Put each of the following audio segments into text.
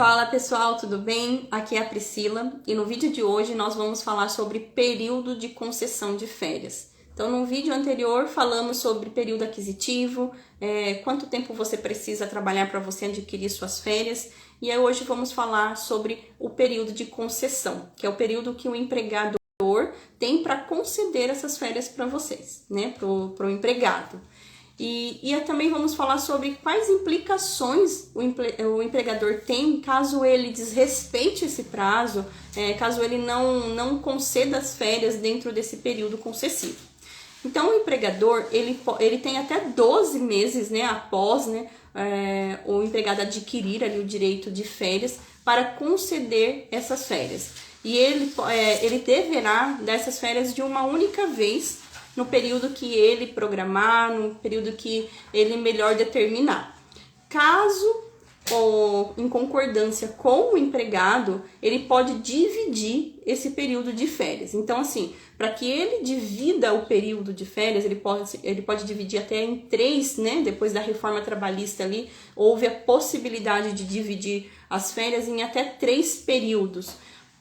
Fala pessoal, tudo bem? Aqui é a Priscila e no vídeo de hoje nós vamos falar sobre período de concessão de férias. Então no vídeo anterior falamos sobre período aquisitivo, quanto tempo você precisa trabalhar para você adquirir suas férias, e aí hoje vamos falar sobre o período de concessão, que é o período que o empregador tem para conceder essas férias para vocês, né? Para o empregado. E também vamos falar sobre quais implicações o empregador tem caso ele desrespeite esse prazo, caso ele não conceda as férias dentro desse período concessivo. Então, o empregador, ele tem até 12 meses, né, após, o empregado adquirir ali o direito de férias para conceder essas férias. E ele deverá dar essas férias de uma única vez, no período que ele programar, no período que ele melhor determinar. Caso, ou em concordância com o empregado, ele pode dividir esse período de férias. Então, assim, para que ele divida o período de férias, ele pode dividir até em 3, né? Depois da reforma trabalhista ali, houve a possibilidade de dividir as férias em até 3 períodos.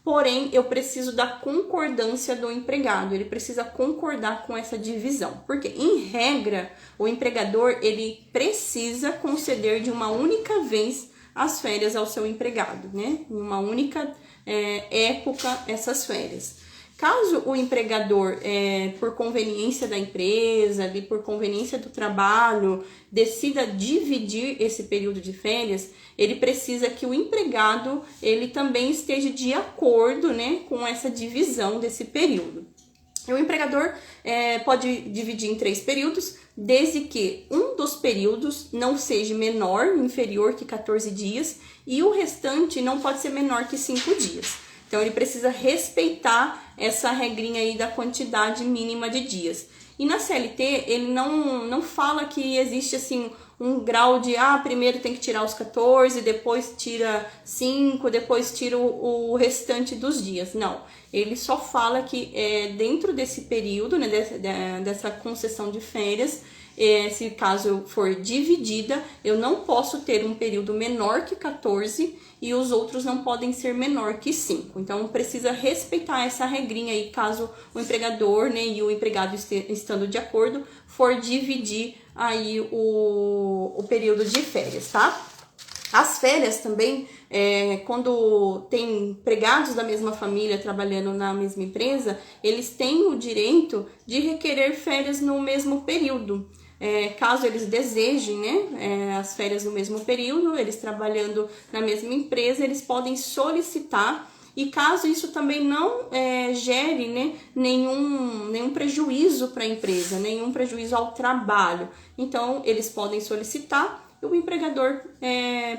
Porém, eu preciso da concordância do empregado, ele precisa concordar com essa divisão. Porque, em regra, o empregador ele precisa conceder de uma única vez as férias ao seu empregado, né? Em uma única época, essas férias. Caso o empregador, por conveniência da empresa, por conveniência do trabalho, decida dividir esse período de férias, ele precisa que o empregado ele também esteja de acordo, né, com essa divisão desse período. E o empregador pode dividir em 3 períodos, desde que um dos períodos não seja menor, inferior que 14 dias, e o restante não pode ser menor que 5 dias. Então, ele precisa respeitar essa regrinha aí da quantidade mínima de dias. E na CLT, ele não fala que existe, assim, um grau de, primeiro tem que tirar os 14, depois tira 5, depois tira o restante dos dias. Não, ele só fala que dentro desse período, né, dessa concessão de férias, se caso for dividida, eu não posso ter um período menor que 14 e os outros não podem ser menor que 5. Então, precisa respeitar essa regrinha aí, caso o empregador, né, e o empregado estando de acordo, for dividir aí o período de férias, tá? As férias também, quando tem empregados da mesma família trabalhando na mesma empresa, eles têm o direito de requerer férias no mesmo período. Caso eles desejem, né, as férias no mesmo período, eles trabalhando na mesma empresa, eles podem solicitar, e caso isso também não gere, né, nenhum prejuízo para a empresa, nenhum prejuízo ao trabalho, então eles podem solicitar. O empregador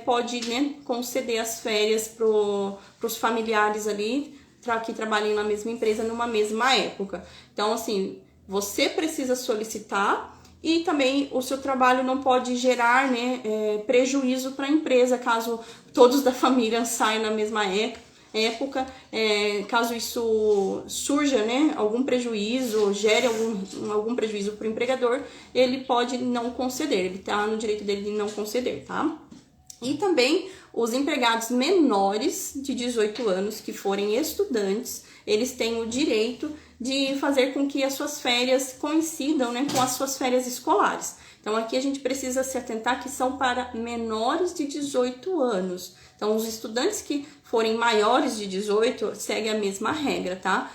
pode, né, conceder as férias para os familiares ali que trabalhem na mesma empresa numa mesma época. Então, assim, você precisa solicitar, e também o seu trabalho não pode gerar, né, prejuízo para a empresa, caso todos da família saiam na mesma época, caso isso surja, né, algum prejuízo, gere algum prejuízo para o empregador, ele pode não conceder, ele está no direito dele de não conceder, tá? E também os empregados menores de 18 anos que forem estudantes, eles têm o direito de fazer com que as suas férias coincidam, né, com as suas férias escolares. Então, aqui a gente precisa se atentar que são para menores de 18 anos. Então, os estudantes que forem maiores de 18 seguem a mesma regra, tá?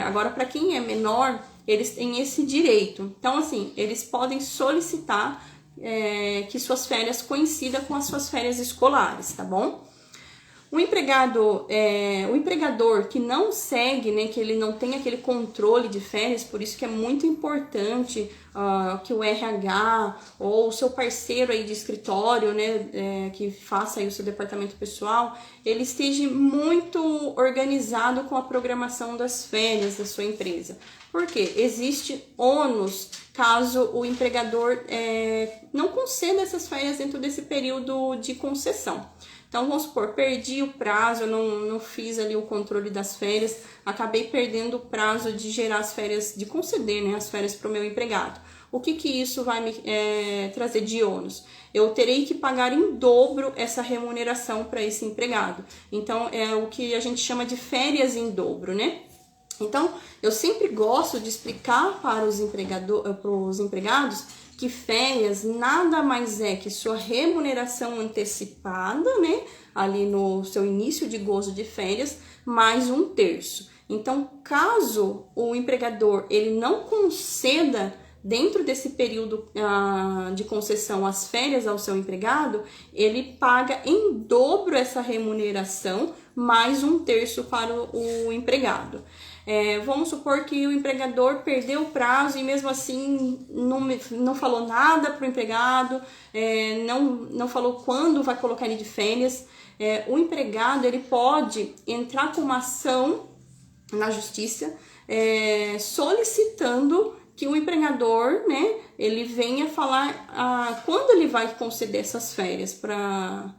Agora, para quem é menor, eles têm esse direito. Então, assim, eles podem solicitar que suas férias coincidam com as suas férias escolares, tá bom? O empregador que não segue, né, que ele não tem aquele controle de férias, por isso que é muito importante que o RH ou o seu parceiro aí de escritório, né, que faça aí o seu departamento pessoal, ele esteja muito organizado com a programação das férias da sua empresa. Porque existe ônus caso o empregador não conceda essas férias dentro desse período de concessão. Então, vamos supor, perdi o prazo, eu não fiz ali o controle das férias, acabei perdendo o prazo de gerar as férias, de conceder, né, as férias para o meu empregado. o que isso vai me trazer de ônus? Eu terei que pagar em dobro essa remuneração para esse empregado. Então, é o que a gente chama de férias em dobro, né? Então, eu sempre gosto de explicar para os empregados que férias nada mais é que sua remuneração antecipada, né? Ali no seu início de gozo de férias, mais 1/3. Então, caso o empregador ele não conceda dentro desse período de concessão as férias ao seu empregado, ele paga em dobro essa remuneração, mais 1/3 para o empregado. Vamos supor que o empregador perdeu o prazo e mesmo assim não falou nada para o empregado, não falou quando vai colocar ele de férias. O empregado ele pode entrar com uma ação na justiça solicitando que o empregador, né, ele venha falar quando ele vai conceder essas férias para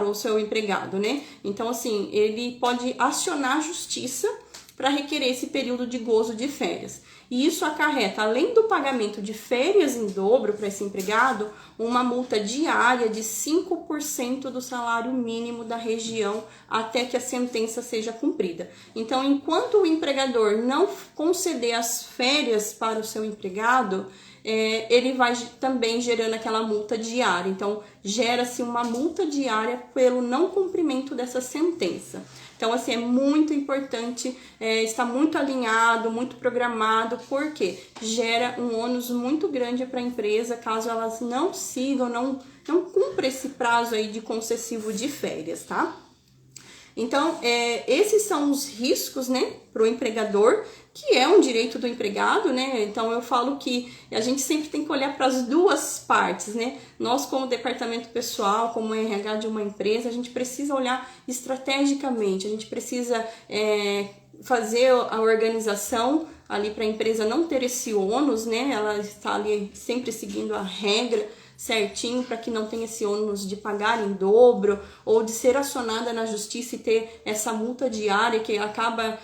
o seu empregado, né? Então, assim, ele pode acionar a justiça para requerer esse período de gozo de férias. E isso acarreta, além do pagamento de férias em dobro para esse empregado, uma multa diária de 5% do salário mínimo da região até que a sentença seja cumprida. Então, enquanto o empregador não conceder as férias para o seu empregado, ele vai também gerando aquela multa diária. Então, gera-se uma multa diária pelo não cumprimento dessa sentença. Então, assim, é muito importante estar muito alinhado, muito programado, porque gera um ônus muito grande para a empresa caso elas não sigam, não cumpram esse prazo aí de concessivo de férias, tá? Então, esses são os riscos, né, para o empregador, que é um direito do empregado, né? Então, eu falo que a gente sempre tem que olhar para as duas partes, né? Nós, como departamento pessoal, como RH de uma empresa, a gente precisa olhar estrategicamente, a gente precisa fazer a organização ali para a empresa não ter esse ônus, né? Ela está ali sempre seguindo a regra certinho para que não tenha esse ônus de pagar em dobro ou de ser acionada na justiça e ter essa multa diária que acaba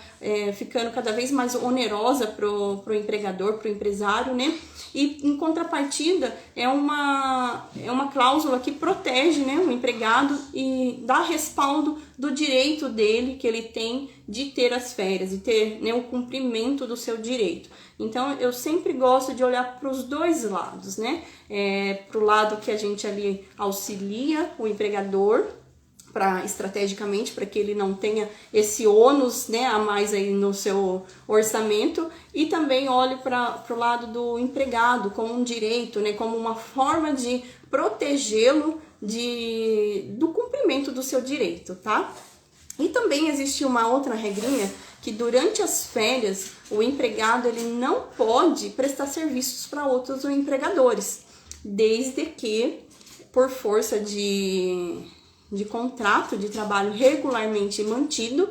ficando cada vez mais onerosa pro empregador, pro empresário, né? E em contrapartida é uma cláusula que protege, né, o empregado e dá respaldo do direito dele que ele tem de ter as férias, de ter, né, o cumprimento do seu direito. Então, eu sempre gosto de olhar para os dois lados, né? Para o lado que a gente ali auxilia o empregador, estrategicamente, para que ele não tenha esse ônus, né, a mais aí no seu orçamento, e também olho para o lado do empregado como um direito, né, como uma forma de protegê-lo do cumprimento do seu direito, tá? E também existe uma outra regrinha que durante as férias o empregado ele não pode prestar serviços para outros empregadores, desde que por força de contrato de trabalho regularmente mantido.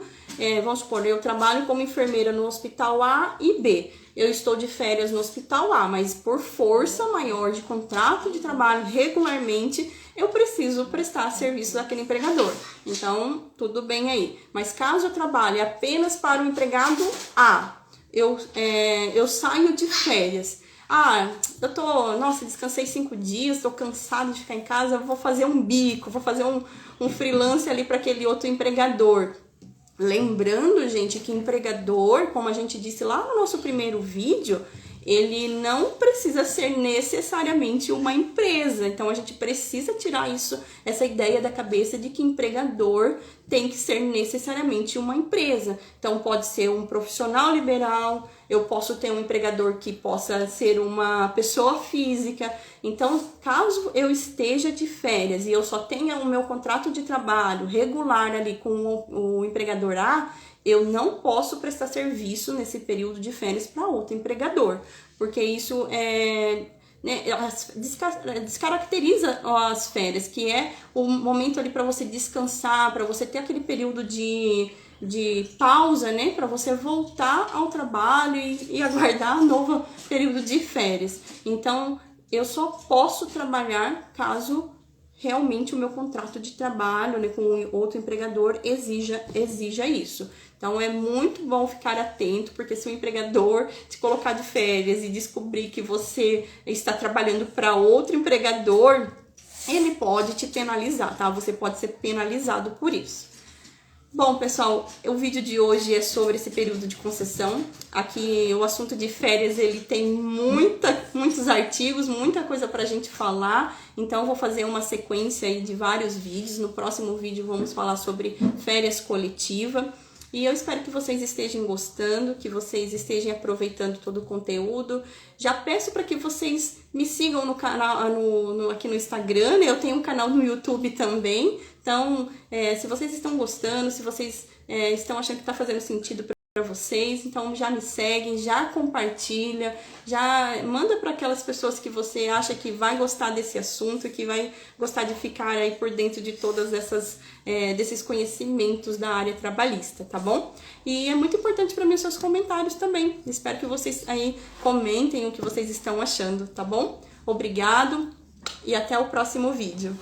Vamos supor, eu trabalho como enfermeira no hospital A e B. Eu estou de férias no hospital A, mas por força maior de contrato de trabalho regularmente, eu preciso prestar serviço daquele empregador. Então, tudo bem aí. Mas caso eu trabalhe apenas para o empregado A, eu saio de férias. Descansei 5 dias, estou cansado de ficar em casa, vou fazer um bico, vou fazer um freelance ali para aquele outro empregador. Lembrando, gente, que empregador, como a gente disse lá no nosso primeiro vídeo, ele não precisa ser necessariamente uma empresa. Então, a gente precisa tirar essa ideia da cabeça de que empregador tem que ser necessariamente uma empresa. Então, pode ser um profissional liberal, eu posso ter um empregador que possa ser uma pessoa física. Então, caso eu esteja de férias e eu só tenha o meu contrato de trabalho regular ali com o empregador A, eu não posso prestar serviço nesse período de férias para outro empregador, porque isso descaracteriza as férias, que é o momento ali para você descansar, para você ter aquele período de pausa, né, para você voltar ao trabalho e aguardar um novo período de férias. Então, eu só posso trabalhar caso realmente o meu contrato de trabalho, né, com outro empregador exija isso. Então é muito bom ficar atento, porque se o empregador te colocar de férias e descobrir que você está trabalhando para outro empregador, ele pode te penalizar, tá? Você pode ser penalizado por isso. Bom, pessoal, o vídeo de hoje é sobre esse período de concessão. Aqui o assunto de férias, ele tem muitos artigos, muita coisa pra gente falar. Então, eu vou fazer uma sequência aí de vários vídeos. No próximo vídeo, vamos falar sobre férias coletiva. E eu espero que vocês estejam gostando, que vocês estejam aproveitando todo o conteúdo. Já peço para que vocês me sigam no canal, aqui no Instagram, né? Eu tenho um canal no YouTube também. Então, se vocês estão gostando, se vocês estão achando que está fazendo sentido para vocês, então já me seguem, já compartilha, já manda para aquelas pessoas que você acha que vai gostar desse assunto, que vai gostar de ficar aí por dentro de todas desses conhecimentos da área trabalhista, tá bom? E é muito importante para mim os seus comentários também. Espero que vocês aí comentem o que vocês estão achando, tá bom? Obrigado e até o próximo vídeo.